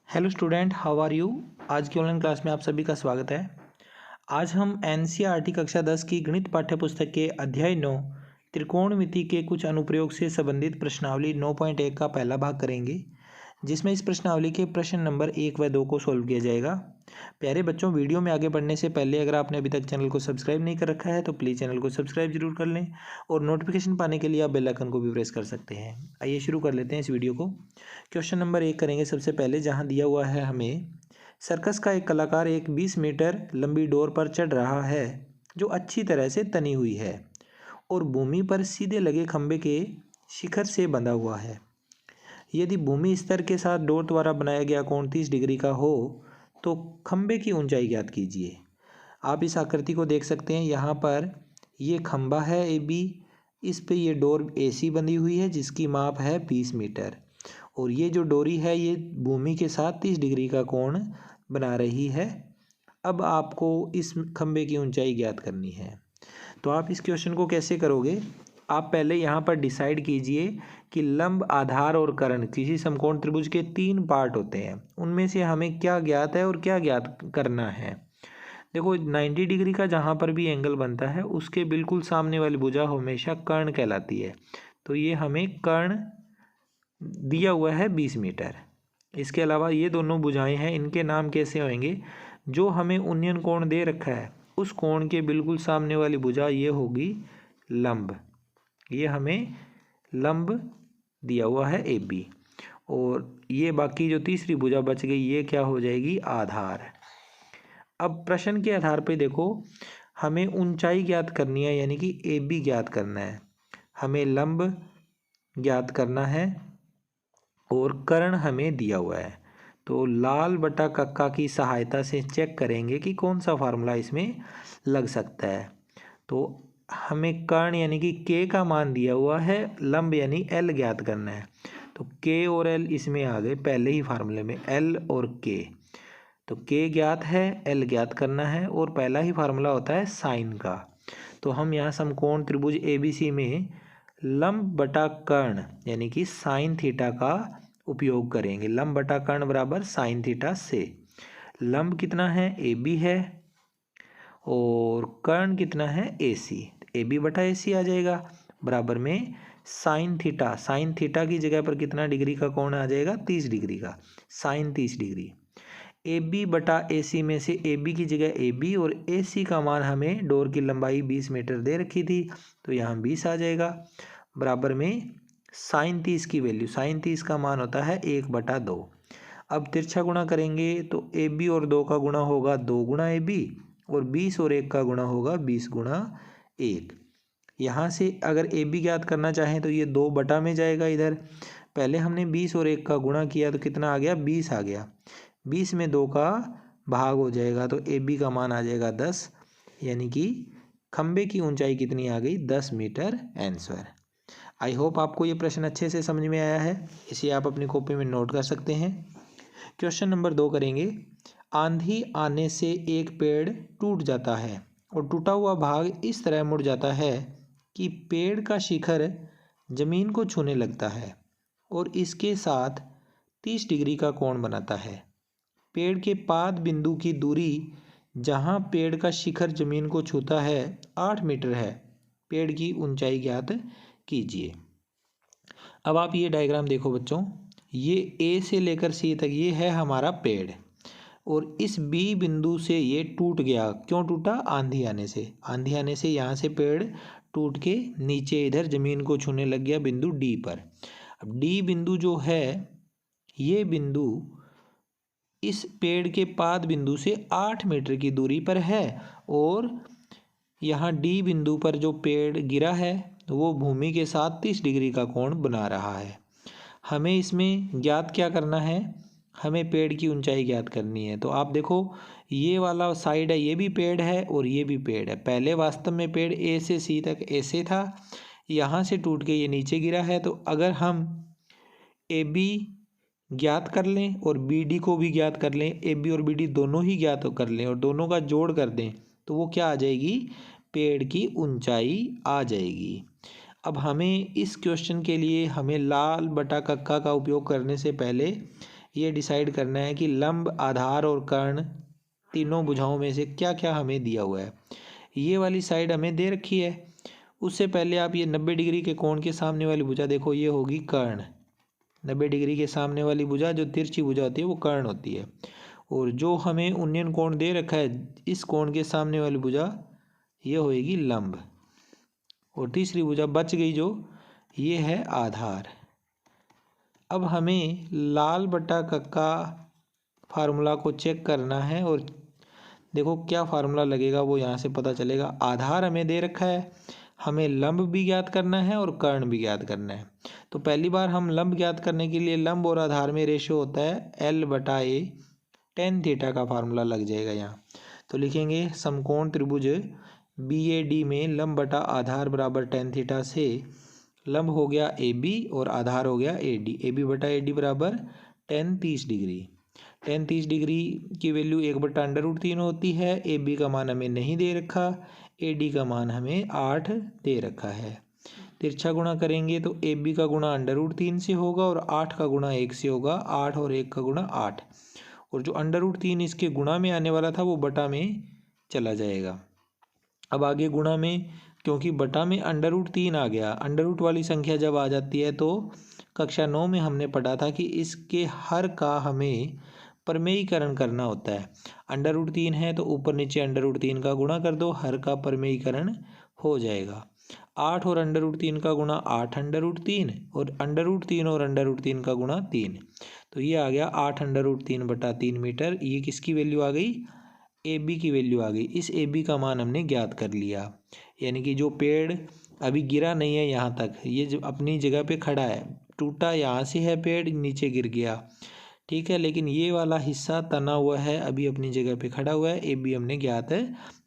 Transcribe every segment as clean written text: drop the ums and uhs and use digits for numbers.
Hello student, how are you. आज की online class में आप सभी का स्वागत है। आज हम एनसीईआरटी कक्षा 10 की गणित पाठ्यपुस्तक के अध्याय 9 त्रिकोणमिति के कुछ अनुप्रयोग से संबंधित प्रश्नावली 9.1 का पहला भाग करेंगे, जिसमें इस प्रश्नावली के प्रश्न नंबर 1 व 2 को सॉल्व किया जाएगा। प्यारे बच्चों, वीडियो में आगे बढ़ने से पहले अगर आपने अभी तक चैनल को सब्सक्राइब नहीं कर रखा है तो प्लीज़ चैनल को सब्सक्राइब जरूर कर लें और नोटिफिकेशन पाने के लिए आप बेल आइकन को भी प्रेस कर सकते हैं। आइए शुरू कर लेते हैं इस वीडियो को। क्वेश्चन नंबर 1 करेंगे सबसे पहले, जहाँ दिया हुआ है हमें सर्कस का एक कलाकार एक 20 मीटर लंबी डोर पर चढ़ रहा है जो अच्छी तरह से तनी हुई है और भूमि पर सीधे लगे खंभे के शिखर से बंधा हुआ है। यदि भूमि स्तर के साथ डोर द्वारा बनाया गया कोण 30 डिग्री का हो तो खंभे की ऊंचाई ज्ञात कीजिए। आप इस आकृति को देख सकते हैं। यहाँ पर ये खंभा है AB, इस पे ये डोर AC बंधी हुई है जिसकी माप है 20 मीटर और ये जो डोरी है ये भूमि के साथ 30 डिग्री का कोण बना रही है। अब आपको इस खंभे की ऊंचाई ज्ञात करनी है। तो आप इस क्वेश्चन को कैसे करोगे? आप पहले यहाँ पर डिसाइड कीजिए कि लंब, आधार और कर्ण किसी समकोण त्रिभुज के 3 पार्ट होते हैं। उनमें से हमें क्या ज्ञात है और क्या ज्ञात करना है। देखो, 90 डिग्री का जहाँ पर भी एंगल बनता है उसके बिल्कुल सामने वाली भुजा हमेशा कर्ण कहलाती है। तो ये हमें कर्ण दिया हुआ है 20 मीटर। इसके अलावा ये दोनों भुजाएं हैं, इनके नाम कैसे होंगे? जो हमें उन्नयन कोण दे रखा है उस कोण के बिल्कुल सामने वाली भुजा ये होगी लंब। ये हमें लंब दिया हुआ है AB और ये बाकी जो तीसरी भुजा बच गई ये क्या हो जाएगी? आधार। अब प्रश्न के आधार पे देखो, हमें ऊंचाई ज्ञात करनी है, यानी कि AB ज्ञात करना है, हमें लंब ज्ञात करना है और कर्ण हमें दिया हुआ है। तो लाल बटा कक्का की सहायता से चेक करेंगे कि कौन सा फार्मूला इसमें लग सकता है। तो हमें कर्ण यानी कि K का मान दिया हुआ है, लंब यानी L ज्ञात करना है। तो K और L इसमें आ गए पहले ही फार्मूले में, L और K। तो K ज्ञात है, L ज्ञात करना है और पहला ही फार्मूला होता है साइन का। तो हम यहाँ समकोण त्रिभुज ABC में लंब बटा कर्ण यानी कि साइन थीटा का उपयोग करेंगे। लंब बटा कर्ण बराबर साइन थीटा से। लंब कितना है? AB है और कर्ण कितना है? AC। AB बटा AC आ जाएगा बराबर में साइन थीटा। साइन थीटा की जगह पर कितना डिग्री का कोण आ जाएगा? 30 डिग्री का, साइन 30 डिग्री। AB बटा AC में से AB की जगह AB और AC का मान हमें डोर की लंबाई 20 मीटर दे रखी थी तो यहाँ 20 आ जाएगा बराबर में साइन 30 की वैल्यू। साइन 30 का मान होता है 1/2। अब तिरछा गुणा करेंगे तो AB और 2 का गुणा होगा 2 गुणा AB और 20 और 1 का गुणा होगा 20 गुणा 1। यहाँ से अगर AB ज्ञात करना चाहें तो ये 2 बटा में जाएगा। इधर पहले हमने 20 और 1 का गुणा किया तो कितना आ गया? 20 आ गया। 20 में 2 का भाग हो जाएगा तो AB का मान आ जाएगा 10, यानी कि खंबे की ऊंचाई कितनी आ गई? 10 मीटर आंसर। आई होप आपको ये प्रश्न अच्छे से समझ में आया है। इसे आप अपनी कॉपी में नोट कर सकते हैं। क्वेश्चन नंबर 2 करेंगे। आंधी आने से एक पेड़ टूट जाता है और टूटा हुआ भाग इस तरह मुड़ जाता है कि पेड़ का शिखर जमीन को छूने लगता है और इसके साथ 30 डिग्री का कोण बनाता है। पेड़ के पाद बिंदु की दूरी जहाँ पेड़ का शिखर जमीन को छूता है 8 मीटर है। पेड़ की ऊंचाई ज्ञात कीजिए। अब आप ये डायग्राम देखो बच्चों, ये A से लेकर C तक ये है हमारा पेड़ और इस B बिंदु से ये टूट गया। क्यों टूटा? आंधी आने से। आंधी आने से यहाँ से पेड़ टूट के नीचे इधर जमीन को छूने लग गया बिंदु D पर। अब D बिंदु जो है ये बिंदु इस पेड़ के पाद बिंदु से 8 मीटर की दूरी पर है और यहाँ D बिंदु पर जो पेड़ गिरा है वो भूमि के साथ 30 डिग्री का कोण बना रहा है। हमें इसमें ज्ञात क्या करना है? हमें पेड़ की ऊंचाई ज्ञात करनी है। तो आप देखो, ये वाला साइड है ये भी पेड़ है और ये भी पेड़ है। पहले वास्तव में पेड़ A से C तक ऐसे था, यहाँ से टूट के ये नीचे गिरा है। तो अगर हम AB ज्ञात कर लें और BD को भी ज्ञात कर लें, AB और BD दोनों ही ज्ञात कर लें और दोनों का जोड़ कर दें तो वो क्या आ जाएगी? पेड़ की ऊंचाई आ जाएगी। अब हमें इस क्वेश्चन के लिए हमें लाल बटा कक्का का उपयोग करने से पहले ये डिसाइड करना है कि लंब, आधार और कर्ण तीनों भुजाओं में से क्या क्या हमें दिया हुआ है। ये वाली साइड हमें दे रखी है। उससे पहले आप ये 90 डिग्री के कोण के सामने वाली भुजा देखो, ये होगी कर्ण। 90 डिग्री के सामने वाली भुजा जो तिरछी भुजा होती है वो कर्ण होती है। और जो हमें उन्नयन कोण दे रखा है, इस कोण के सामने वाली भुजा ये होएगी लंब। और तीसरी भुजा बच गई जो, ये है आधार। अब हमें लाल बटा कक्का फार्मूला को चेक करना है और देखो क्या फार्मूला लगेगा वो यहाँ से पता चलेगा। आधार हमें दे रखा है, हमें लंब भी ज्ञात करना है और कर्ण भी ज्ञात करना है। तो पहली बार हम लंब ज्ञात करने के लिए लंब और आधार में रेशियो होता है L/A tan थीटा का फार्मूला लग जाएगा यहाँ। तो लिखेंगे समकोण त्रिभुज BAD में लंब बटा आधार बराबर tan थीटा से लंब हो गया AB और आधार हो गया AD। AB बटा AD बराबर tan 30 डिग्री। tan 30 डिग्री की वैल्यू 1/√3 होती है। AB का मान हमें नहीं दे रखा, AD का मान हमें 8 दे रखा है। तिरछा गुणा करेंगे तो AB का गुणा √3 से होगा और 8 का गुणा 1 से होगा। 8 और 1 का गुणा 8, और जो √3 इसके गुणा में आने वाला था वो बटा में चला जाएगा। अब आगे गुणा में, क्योंकि बटा में √3 आ गया। अंडर वाली संख्या जब आ जाती है तो कक्षा 9 में हमने पढ़ा था कि इसके हर का हमें परमेयीकरण करना होता है। √3 है तो ऊपर नीचे √3 का गुणा कर दो, हर का परमेयीकरण हो जाएगा। 8 और √3 का गुणा 8 √3 और √3 और √3 का गुणा 3। तो ये आ गया 8 √3/3 मीटर। ये किसकी वैल्यू आ गई? AB की वैल्यू आ गई। इस AB का मान हमने ज्ञात कर लिया। यानी कि जो पेड़ अभी गिरा नहीं है यहाँ तक, ये जो अपनी जगह पे खड़ा है, टूटा यहाँ से है पेड़, नीचे गिर गया, ठीक है, लेकिन ये वाला हिस्सा तना हुआ है, अभी अपनी जगह पे खड़ा हुआ है। AB हमने ज्ञात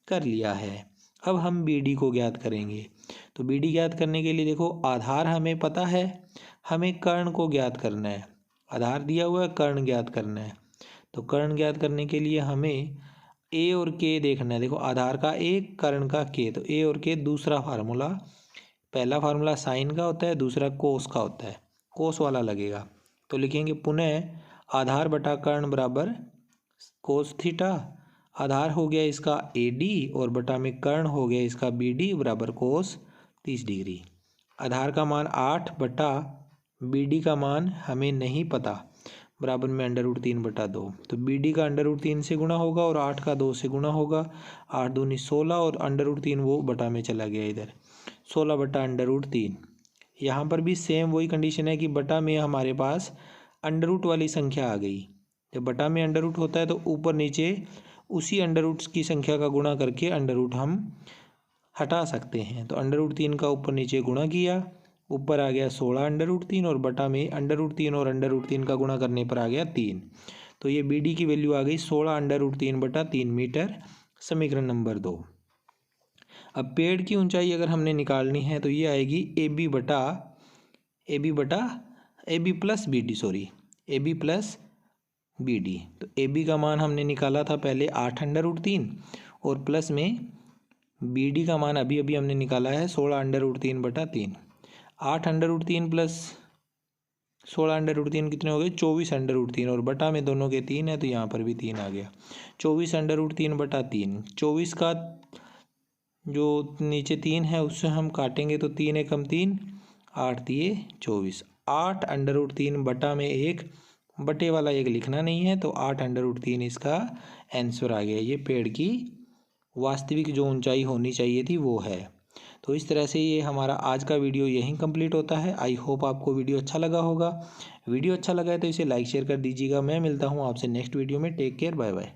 कर लिया है। अब हम BD को ज्ञात करेंगे। तो BD ज्ञात करने के लिए देखो, आधार हमें पता है, हमें कर्ण को ज्ञात करना है। आधार दिया हुआ है, कर्ण ज्ञात करना है। तो कर्ण ज्ञात करने के लिए हमें A और K देखना है। देखो आधार का A, कर्ण का K। तो A और K दूसरा फार्मूला, पहला फार्मूला साइन का होता है, दूसरा कोस का होता है, कोस वाला लगेगा। तो लिखेंगे पुनः आधार बटा कर्ण बराबर कोस थीटा। आधार हो गया इसका AD और बटा में कर्ण हो गया इसका BD बराबर कोस 30 डिग्री। आधार का मान 8 बटा BD का मान हमें नहीं पता, बराबर में √3/2। तो BD का √3 से गुणा होगा और 8 का 2 से गुणा होगा। 8 दूनी 16 और √3 वो बटा में चला गया इधर, 16 बटा √3। यहाँ पर भी सेम वही कंडीशन है कि बटा में हमारे पास अंडर वाली संख्या आ गई। जब बटा में अंडर होता है तो ऊपर नीचे उसी अंडर की संख्या का गुणा करके अंडर हम हटा सकते हैं। तो √3 का ऊपर नीचे गुणा किया, ऊपर आ गया 16 √3 और बटा में √3 और √3 का गुणा करने पर आ गया 3। तो ये BD की वैल्यू आ गई 16 √3/3 मीटर, समीकरण नंबर 2। अब पेड़ की ऊंचाई अगर हमने निकालनी है तो ये आएगी AB प्लस BD। तो AB का मान हमने निकाला था पहले 8 √3 और प्लस में BD का मान अभी अभी हमने निकाला है 16 √3/3। 8 √3 प्लस 16 √3 कितने हो गए? 24 √3 और बटा में दोनों के 3 है तो यहाँ पर भी 3 आ गया। 24 √3/3। 24 का जो नीचे 3 है उससे हम काटेंगे तो 3 एकम 3, 8 दिए 24। 8 √3 बटा में 1, बटे वाला 1 लिखना नहीं है तो 8 √3 इसका आंसर आ गया। ये पेड़ की वास्तविक जो ऊंचाई होनी चाहिए थी वो है। तो इस तरह से ये हमारा आज का वीडियो यहीं कंप्लीट होता है। आई होप आपको वीडियो अच्छा लगा होगा। वीडियो अच्छा लगा है तो इसे लाइक शेयर कर दीजिएगा। मैं मिलता हूँ आपसे नेक्स्ट वीडियो में। Take care, bye bye.